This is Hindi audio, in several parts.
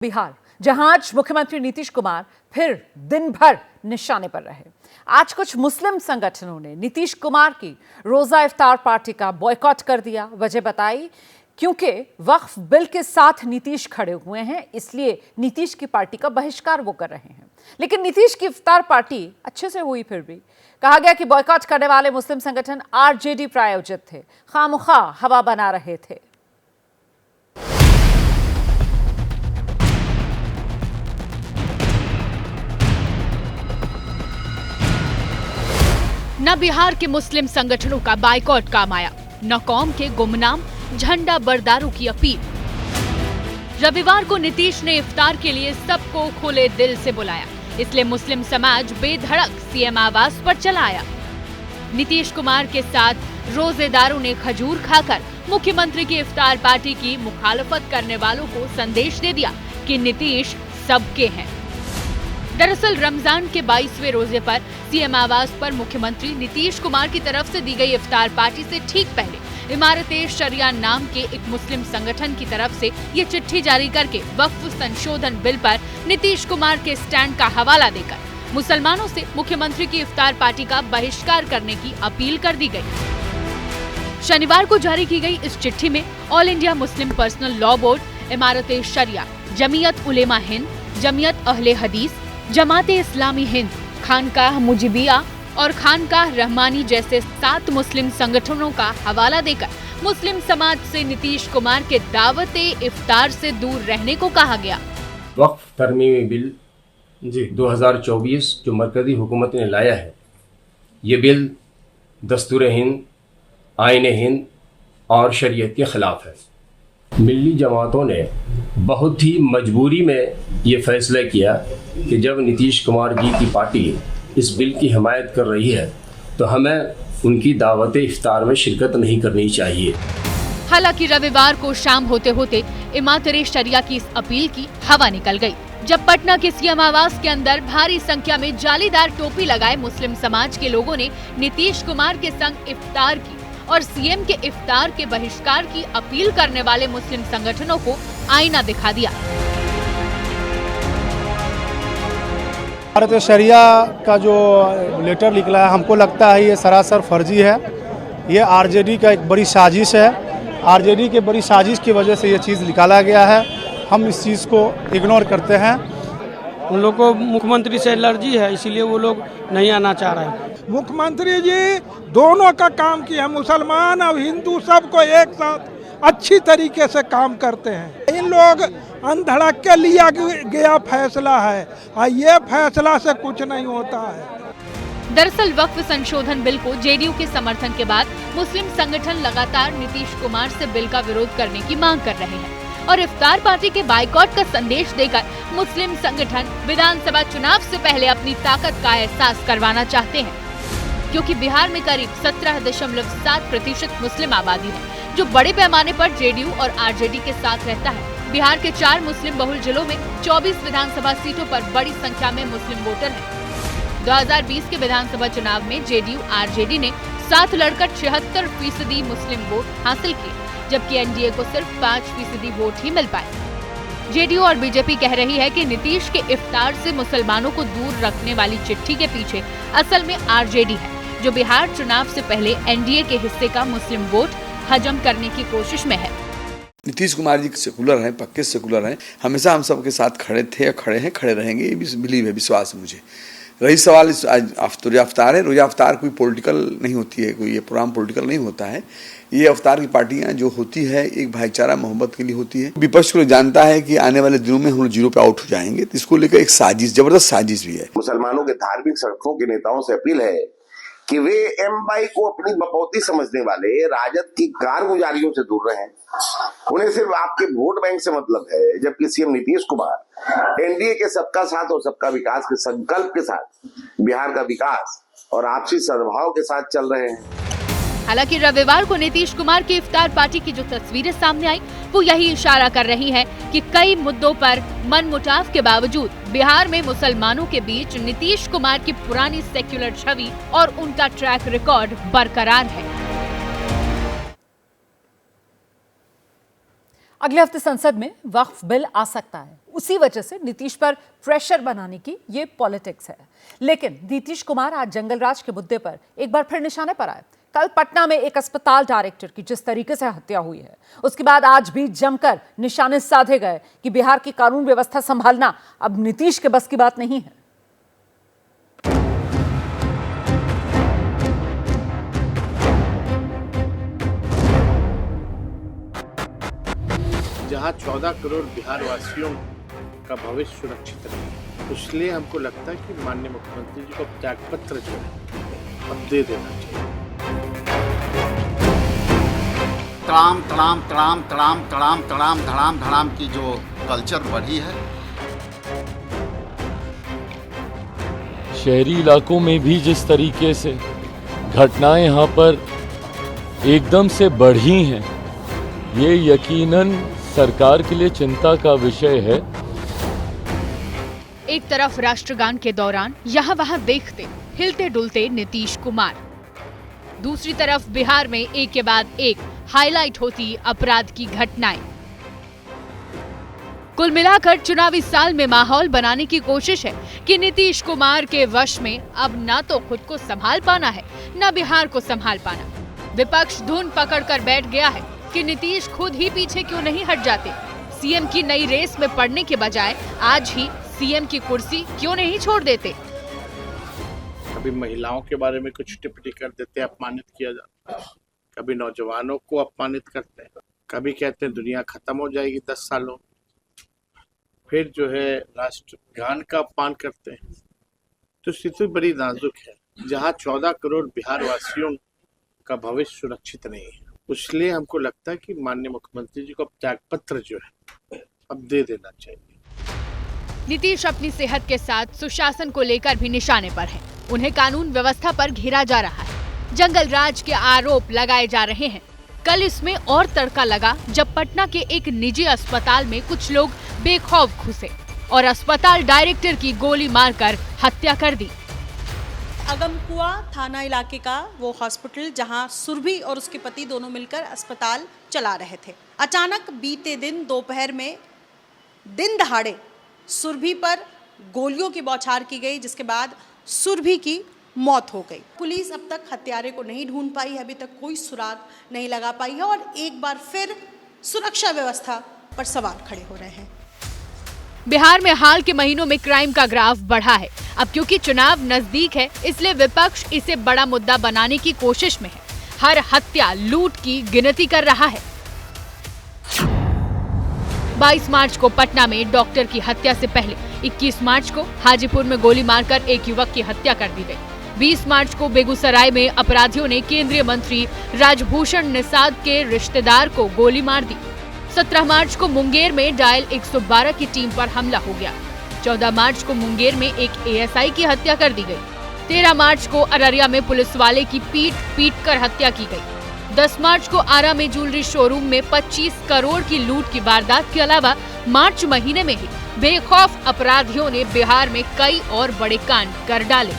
बिहार, जहां आज मुख्यमंत्री नीतीश कुमार फिर दिन भर निशाने पर रहे। आज कुछ मुस्लिम संगठनों ने नीतीश कुमार की रोजा इफ्तार पार्टी का बॉयकॉट कर दिया। वजह बताई, क्योंकि वक्फ बिल के साथ नीतीश खड़े हुए हैं, इसलिए नीतीश की पार्टी का बहिष्कार वो कर रहे हैं। लेकिन नीतीश की इफ्तार पार्टी अच्छे से हुई। फिर भी कहा गया कि बॉयकॉट करने वाले मुस्लिम संगठन आरजेडी प्रायोजित थे, खामखा हवा बना रहे थे। न बिहार के मुस्लिम संगठनों का बाइकॉट काम आया, न कौम के गुमनाम झंडा बरदारों की अपील। रविवार को नीतीश ने इफ्तार के लिए सबको खुले दिल से बुलाया, इसलिए मुस्लिम समाज बेधड़क सीएम आवास पर चला आया। नीतीश कुमार के साथ रोजेदारों ने खजूर खाकर मुख्यमंत्री की इफ्तार पार्टी की मुखालफत करने वालों को संदेश दे दिया कि नीतीश सबके हैं। दरअसल रमजान के 22वें रोजे पर सीएम आवास पर मुख्यमंत्री नीतीश कुमार की तरफ से दी गई इफ्तार पार्टी से ठीक पहले इमारत-ए-शरिया नाम के एक मुस्लिम संगठन की तरफ से ये चिट्ठी जारी करके वक्फ संशोधन बिल पर नीतीश कुमार के स्टैंड का हवाला देकर मुसलमानों से मुख्यमंत्री की इफ्तार पार्टी का बहिष्कार करने की अपील कर दी गई। शनिवार को जारी की गई इस चिट्ठी में All India Muslim Personal Law Board, Imarat-e-Sharia, Jamiat Ulema Hind, Jamiat Ahle Hadees, Jamaat-e-Islami Hind, खानकाह मुजिबिया और खानकाह रहमानी जैसे 7 मुस्लिम संगठनों का हवाला देकर मुस्लिम समाज से नीतीश कुमार के दावत-ए-इफ्तार से दूर रहने को कहा गया। वक्फ तरमीमी बिल 2024 जो मरकजी हुकूमत ने लाया है, ये बिल दस्तूर हिंद, आईन हिंद और शरीयत के खिलाफ है। मिली जमातों ने बहुत ही मजबूरी में ये फैसला किया कि जब नीतीश कुमार जी की पार्टी इस बिल की हिमायत कर रही है तो हमें उनकी दावत इफ्तार में शिरकत नहीं करनी चाहिए। हालांकि रविवार को शाम होते होते इमारत-ए-शरिया की इस अपील की हवा निकल गई, जब पटना के सीएम आवास के अंदर भारी संख्या में जालीदार टोपी लगाए मुस्लिम समाज के लोगों ने नीतीश कुमार के संग इफ्तार की और सीएम के इफ्तार के बहिष्कार की अपील करने वाले मुस्लिम संगठनों को आईना दिखा दिया। इमारत-ए-शरिया का जो लेटर निकला है, हमको लगता है ये सरासर फर्जी है। ये आरजेडी का एक बड़ी साजिश है। आरजेडी के बड़ी साजिश की वजह से ये चीज़ निकाला गया है। हम इस चीज़ को इग्नोर करते हैं। उन लोग को मुख्यमंत्री से एलर्जी है, इसीलिए वो लोग नहीं आना चाह रहे हैं। मुख्यमंत्री जी दोनों का काम किया, मुसलमान और हिंदू सबको एक साथ अच्छी तरीके से काम करते हैं। इन लोग अनधड़क के लिया गया फैसला है और ये फैसला से कुछ नहीं होता है। दरअसल वक्फ संशोधन बिल को जेडीयू के समर्थन के बाद मुस्लिम संगठन लगातार नीतीश कुमार से बिल का विरोध करने की मांग कर रहे हैं और इफ्तार पार्टी के बाइकॉट का संदेश देकर मुस्लिम संगठन विधानसभा चुनाव से पहले अपनी ताकत का एहसास करवाना चाहते हैं, क्योंकि बिहार में करीब 17.7% मुस्लिम आबादी है, जो बड़े पैमाने पर जेडीयू और आरजेडी के साथ रहता है। बिहार के 4 मुस्लिम बहुल जिलों में 24 विधानसभा सीटों पर बड़ी संख्या में मुस्लिम वोटर हैं। 2020 के विधानसभा चुनाव में जेडीयू आरजेडी ने साथ लड़कर 76% मुस्लिम वोट हासिल किए, जबकि एनडीए को सिर्फ 5% वोट ही मिल पाए। जेडीयू और बीजेपी कह रही है कि नीतीश के इफ्तार से मुसलमानों को दूर रखने वाली चिट्ठी के पीछे असल में आरजेडी है, जो बिहार चुनाव से पहले एनडीए के हिस्से का मुस्लिम वोट हजम करने की कोशिश में है। नीतीश कुमार जी सेकुलर हैं, पक्के सेकुलर हैं, हमेशा हम सबके साथ खड़े थे, खड़े हैं, खड़े रहेंगे, ये भी बिलीव है, विश्वास है मुझे। रही सवाल रोजा अफ्तार है, रोजा अफ्तार कोई पॉलिटिकल नहीं होती है, कोई ये प्रोग्राम पॉलिटिकल नहीं होता है। ये अफ्तार की पार्टियां जो होती है एक भाईचारा मोहब्बत के लिए होती है। विपक्ष को जानता है कि आने वाले दिनों में हम लोग 0 पे आउट हो जाएंगे, तो इसको लेकर एक साजिश, जबरदस्त साजिश भी है। मुसलमानों के धार्मिक संगठनों के नेताओं से अपील है कि वे एमवाई को अपनी बपौती समझने वाले राजद की कारगुजारियों से दूर रहें। उन्हें सिर्फ आपके वोट बैंक से मतलब है, जबकि सीएम नीतीश कुमार एनडीए के सबका साथ और सबका विकास के संकल्प के साथ बिहार का विकास और आपसी सद्भाव के साथ चल रहे हैं। हालांकि रविवार को नीतीश कुमार की इफ्तार पार्टी की जो तस्वीरें सामने आई, वो यही इशारा कर रही है कि कई मुद्दों पर मनमुटाव के बावजूद बिहार में मुसलमानों के बीच नीतीश कुमार की पुरानी सेक्युलर छवि और उनका ट्रैक रिकॉर्ड बरकरार है। अगले हफ्ते संसद में वक्फ बिल आ सकता है। उसी वजह से नीतीश पर प्रेशर बनाने की ये पॉलिटिक्स है। लेकिन नीतीश कुमार आज जंगलराज के मुद्दे पर एक बार फिर निशाने पर आए। कल पटना में एक अस्पताल डायरेक्टर की जिस तरीके से हत्या हुई है, उसके बाद आज भी जमकर निशाने साधे गए कि बिहार की कानून व्यवस्था संभालना अब नीतीश के बस की बात नहीं है। जहाँ 14 करोड़ बिहार वासियों का भविष्य सुरक्षित रहे, इसलिए हमको लगता है कि माननीय मुख्यमंत्री जी को त्यागपत्र जो है अब दे देना चाहिए। तड़ाम तड़ाम तड़ाम तड़ाम तड़ाम तड़ाम धड़ाम धड़ाम की जो कल्चर बढ़ी है, शहरी इलाकों में भी जिस तरीके से घटनाएं यहाँ पर एकदम से बढ़ी हैं, ये यकीनन सरकार के लिए चिंता का विषय है। एक तरफ राष्ट्रगान के दौरान यहाँ वहाँ देखते हिलते डुलते नीतीश कुमार, दूसरी तरफ बिहार में एक के बाद एक हाईलाइट होती अपराध की घटनाएं। कुल मिलाकर चुनावी साल में माहौल बनाने की कोशिश है कि नीतीश कुमार के वश में अब ना तो खुद को संभाल पाना है, न बिहार को संभाल पाना। विपक्ष धुन पकड़कर बैठ गया है कि नीतीश खुद ही पीछे क्यों नहीं हट जाते, सीएम की नई रेस में पड़ने के बजाय आज ही सीएम की कुर्सी क्यों नहीं छोड़ देते। कभी महिलाओं के बारे में कुछ टिप्पणी कर देते, अपमानित किया जाता है, कभी नौजवानों को अपमानित करते हैं, कभी कहते हैं दुनिया खत्म हो जाएगी 10 सालों, फिर जो है राष्ट्रगान का अपमान करते हैं। तो स्थिति बड़ी नाजुक है। जहां 14 करोड़ बिहार वासियों का भविष्य सुरक्षित नहीं है, इसलिए हमको लगता है कि माननीय मुख्यमंत्री जी को अब त्यागपत्र जो है अब दे देना चाहिए। नीतीश अपनी सेहत के साथ सुशासन को लेकर भी निशाने पर हैं। उन्हें कानून व्यवस्था पर घेरा जा रहा है, जंगल राज के आरोप लगाए जा रहे हैं। कल इसमें और तड़का लगा जब पटना के एक निजी अस्पताल में कुछ लोग बेखौफ घुसे और अस्पताल डायरेक्टर की गोली मारकर हत्या कर दी। अगमकुआ थाना इलाके का वो हॉस्पिटल जहां सुरभि और उसके पति दोनों मिलकर अस्पताल चला रहे थे। अचानक बीते दिन दोपहर में दिन दहाड़े सुरभि पर गोलियों की बौछार की गई, जिसके बाद सुरभि की मौत हो गई। पुलिस अब तक हत्यारे को नहीं ढूंढ पाई है, अभी तक कोई सुराग नहीं लगा पाई है और एक बार फिर सुरक्षा व्यवस्था पर सवाल खड़े हो रहे हैं। बिहार में हाल के महीनों में क्राइम का ग्राफ बढ़ा है। अब क्योंकि चुनाव नजदीक है, इसलिए विपक्ष इसे बड़ा मुद्दा बनाने की कोशिश में है। हर हत्या लूट की गिनती कर रहा है। 22 मार्च को पटना में डॉक्टर की हत्या से पहले 21 मार्च को हाजीपुर में गोली मारकर एक युवक की हत्या कर दी गई। 20 मार्च को बेगूसराय में अपराधियों ने केंद्रीय मंत्री राजभूषण निषाद के रिश्तेदार को गोली मार दी। 17 मार्च को मुंगेर में डायल 112 की टीम पर हमला हो गया। 14 मार्च को मुंगेर में एक एएसआई की हत्या कर दी गई। 13 मार्च को अररिया में पुलिस वाले की पीट कर हत्या की गई। 10 मार्च को आरा में ज्वेलरी शोरूम में 25 करोड़ की लूट की वारदात के अलावा मार्च महीने में ही बेखौफ अपराधियों ने बिहार में कई और बड़े कांड कर डाले।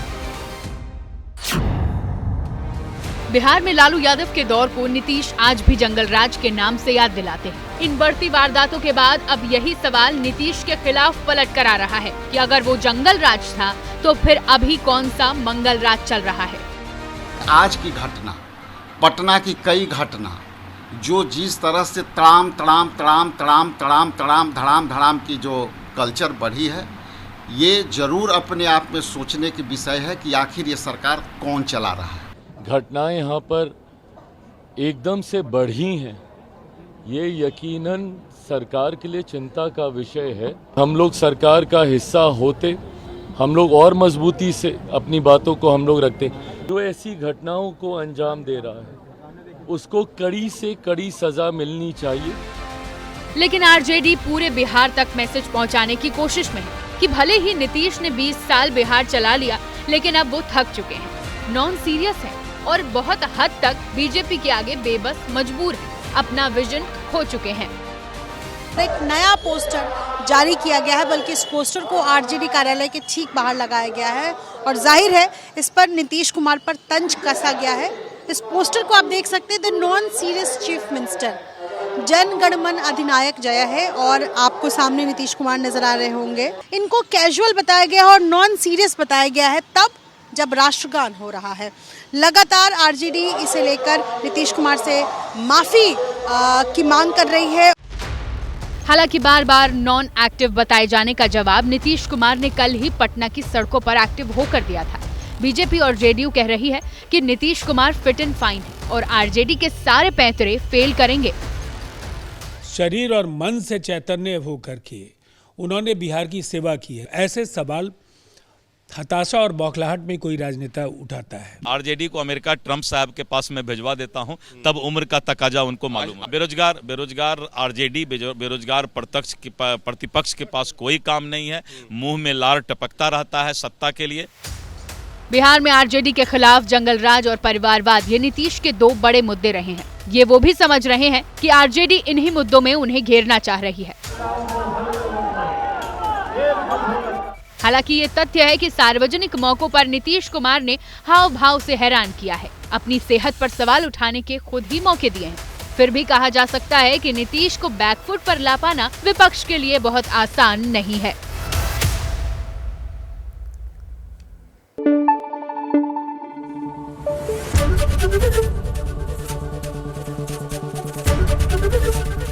बिहार में लालू यादव के दौर को नीतीश आज भी जंगल राज के नाम से याद दिलाते हैं। इन बढ़ती वारदातों के बाद अब यही सवाल नीतीश के खिलाफ पलट कर आ रहा है कि अगर वो जंगल राज था तो फिर अभी कौन सा मंगल राज चल रहा है। आज की घटना, पटना की कई घटना जो जिस तरह से तड़ाम तड़ाम तड़ाम तड़ाम तड़ाम तड़ाम धड़ाम धड़ाम की जो कल्चर बढ़ी है, ये जरूर अपने आप में सोचने की विषय है कि आखिर ये सरकार कौन चला रहा है। घटनाएं यहाँ पर एकदम से बढ़ी हैं, ये यकीनन सरकार के लिए चिंता का विषय है। हम लोग सरकार का हिस्सा होते, हम लोग और मजबूती से अपनी बातों को हम लोग रखते। जो ऐसी घटनाओं को अंजाम दे रहा है उसको कड़ी से कड़ी सजा मिलनी चाहिए। लेकिन आरजेडी पूरे बिहार तक मैसेज पहुंचाने की कोशिश में है कि भले ही नीतीश ने 20 साल बिहार चला लिया, लेकिन अब वो थक चुके हैं, नॉन सीरियस है और बहुत हद तक बीजेपी के आगे बेबस मजबूर है, अपना विजन खो चुके हैं। एक नया पोस्टर जारी किया गया है, बल्कि इस पोस्टर को आरजेडी कार्यालय के ठीक बाहर लगाया गया है और जाहिर है इस पर नीतीश कुमार पर तंज कसा गया है। इस पोस्टर को आप देख सकते हैं, the non serious chief minister. Jana Gana मन अधिनायक जय है और आपको सामने नीतीश कुमार नजर आ रहे होंगे। इनको कैजुअल बताया गया और नॉन सीरियस बताया गया है तब जब राष्ट्रगान हो रहा है। लगातार आरजेडी इसे लेकर नीतीश कुमार से माफी की मांग कर रही है। हालांकि बार बार नॉन एक्टिव बताए जाने का जवाब नीतीश कुमार ने कल ही पटना की सड़कों पर एक्टिव होकर दिया था। बीजेपी और जेडीयू कह रही है कि Nitish Kumar fit and fine है और आरजेडी के सारे पैंतरे फेल करेंगे। शरीर और मन से चैतन्य होकर के उन्होंने बिहार की सेवा की है। ऐसे सवाल हताशा और बौखलाहट में कोई राजनेता उठाता है। आरजेडी को अमेरिका ट्रंप साहब के पास मैं भिजवा देता हूं, तब उम्र का तकाजा उनको मालूम है। बेरोजगार आरजेडी बेरोजगार प्रतिपक्ष के पास कोई काम नहीं है, मुंह में लार टपकता रहता है सत्ता के लिए। बिहार में आरजेडी के खिलाफ जंगल राज और परिवारवाद ये नीतीश के दो बड़े मुद्दे रहे हैं। ये वो भी समझ रहे हैं कि आरजेडी इन्हीं मुद्दों में उन्हें घेरना चाह रही है। हालांकि ये तथ्य है कि सार्वजनिक मौकों पर नीतीश कुमार ने हाव भाव से हैरान किया है। अपनी सेहत पर सवाल उठाने के खुद ही मौके दिए हैं। फिर भी कहा जा सकता है कि नीतीश को बैकफुट पर ला पाना विपक्ष के लिए बहुत आसान नहीं है।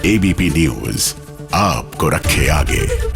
एबीपी न्यूज आपको रखे आगे।